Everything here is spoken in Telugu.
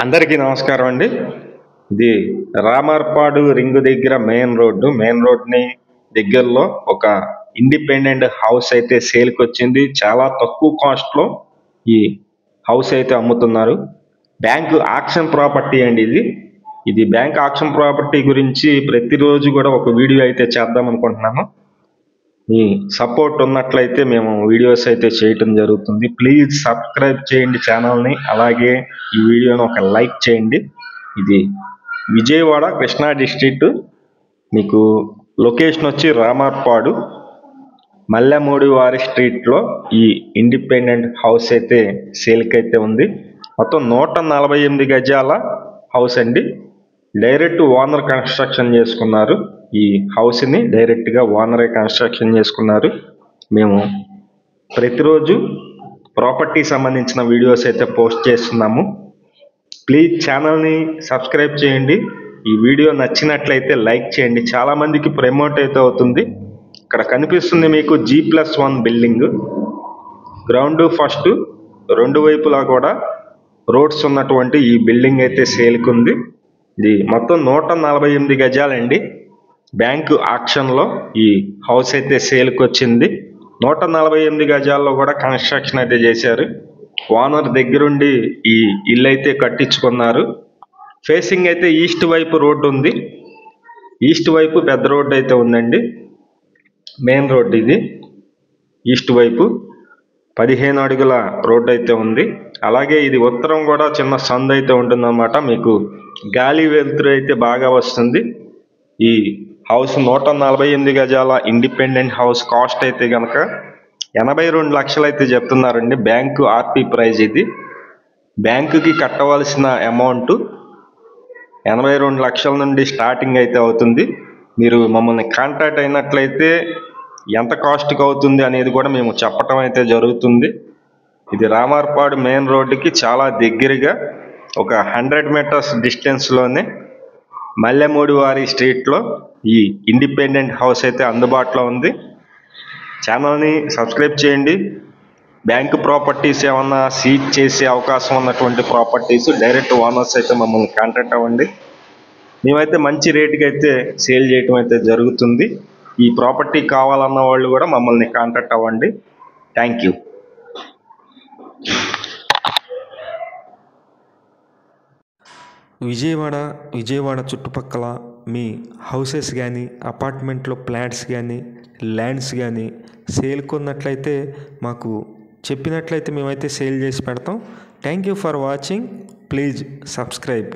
అందరికీ నమస్కారం అండి. ఇది రామర్పాడు రింగ్ దగ్గర మెయిన్ రోడ్ని దగ్గరలో ఒక ఇండిపెండెంట్ హౌస్ అయితే సేల్కి వచ్చింది. చాలా తక్కువ కాస్ట్లో ఈ హౌస్ అయితే అమ్ముతున్నారు. బ్యాంక్ ఆక్షన్ ప్రాపర్టీ అండి ఇది బ్యాంక్ ఆక్షన్ ప్రాపర్టీ గురించి ప్రతిరోజు కూడా ఒక వీడియో అయితే చేద్దాం అనుకుంటున్నాము. మీ సపోర్ట్ ఉన్నట్లయితే మేము వీడియోస్ అయితే చేయటం జరుగుతుంది. ప్లీజ్ సబ్స్క్రైబ్ చేయండి ఛానల్ని, అలాగే ఈ వీడియోని ఒక లైక్ చేయండి. ఇది విజయవాడ కృష్ణా డిస్ట్రిక్ట్, మీకు లొకేషన్ వచ్చి రామర్పాడు మల్లెమూడి వారి స్ట్రీట్లో ఈ ఇండిపెండెంట్ హౌస్ అయితే సేల్కి అయితే ఉంది. మొత్తం 148 గజాల హౌస్ అండి. డైరెక్ట్ ఓనర్ కన్స్ట్రక్షన్ చేసుకున్నారు. ఈ హౌస్ని డైరెక్ట్గా ఓనరే కన్స్ట్రక్షన్ చేసుకున్నారు. మేము ప్రతిరోజు ప్రాపర్టీ సంబంధించిన వీడియోస్ అయితే పోస్ట్ చేస్తున్నాము. ప్లీజ్ ఛానల్ని సబ్స్క్రైబ్ చేయండి. ఈ వీడియో నచ్చినట్లయితే లైక్ చేయండి. చాలామందికి ప్రమోట్ అయితే అవుతుంది. ఇక్కడ కనిపిస్తుంది మీకు G+1 బిల్డింగ్. గ్రౌండ్ ఫస్ట్ రెండు వైపులా కూడా రోడ్స్ ఉన్నటువంటి ఈ బిల్డింగ్ అయితే సేల్కి ఉంది. ఇది మొత్తం 148 గజాలండి. బ్యాంకు ఆక్షన్లో ఈ హౌస్ అయితే సేల్కి వచ్చింది. 148 గజాల్లో కూడా కన్స్ట్రక్షన్ అయితే చేశారు. ఓనర్ దగ్గరుండి ఈ ఇల్లు అయితే కట్టించుకున్నారు. ఫేసింగ్ అయితే ఈస్ట్ వైపు రోడ్డు ఉంది. ఈస్ట్ వైపు పెద్ద రోడ్డు అయితే ఉందండి. మెయిన్ రోడ్డు ఇది. ఈస్ట్ వైపు 15 అడుగుల రోడ్డు అయితే ఉంది. అలాగే ఇది ఉత్తరం కూడా చిన్న సందు అయితే ఉంటుందన్నమాట. మీకు గాలి వెలుతురు అయితే బాగా వస్తుంది. ఈ హౌస్ 148 గజాల ఇండిపెండెంట్ హౌస్ కాస్ట్ అయితే కనుక 82 లక్షలు అయితే చెప్తున్నారండి. బ్యాంకు ఆర్పీ ప్రైజ్ ఇది. బ్యాంకుకి కట్టవలసిన అమౌంట్ 82 లక్షల నుండి స్టార్టింగ్ అయితే అవుతుంది. మీరు మమ్మల్ని కాంటాక్ట్ అయినట్లయితే ఎంత కాస్ట్కి అవుతుంది అనేది కూడా మేము చెప్పటం అయితే జరుగుతుంది. ఇది రామర్పాడు మెయిన్ రోడ్డుకి చాలా దగ్గరగా ఒక 100 మీటర్స్ డిస్టెన్స్లోనే మల్లెమూడి వారి స్ట్రీట్లో ఈ ఇండిపెండెంట్ హౌస్ అయితే అందుబాటులో ఉంది. ఛానల్ని సబ్స్క్రైబ్ చేయండి. బ్యాంక్ ప్రాపర్టీస్ ఏమన్నా సీజ్ చేసే అవకాశం ఉన్నటువంటి ప్రాపర్టీస్ డైరెక్ట్ ఓనర్స్ అయితే మమ్మల్ని కాంటాక్ట్ అవ్వండి. మేమైతే మంచి రేటుకి అయితే సేల్ చేయటం అయితే జరుగుతుంది. ఈ ప్రాపర్టీ కావాలన్న వాళ్ళు కూడా మమ్మల్ని కాంటాక్ట్ అవ్వండి. Thank you. విజయవాడ చుట్టుపక్కల మీ హౌసెస్ కానీ, అపార్ట్మెంట్లో ఫ్లాట్స్ కానీ, ల్యాండ్స్ కానీ సేల్కి ఉన్నట్లయితే మాకు చెప్పినట్లయితే మేమైతే సేల్ చేసి పెడతాం. Thank you for watching. Please subscribe.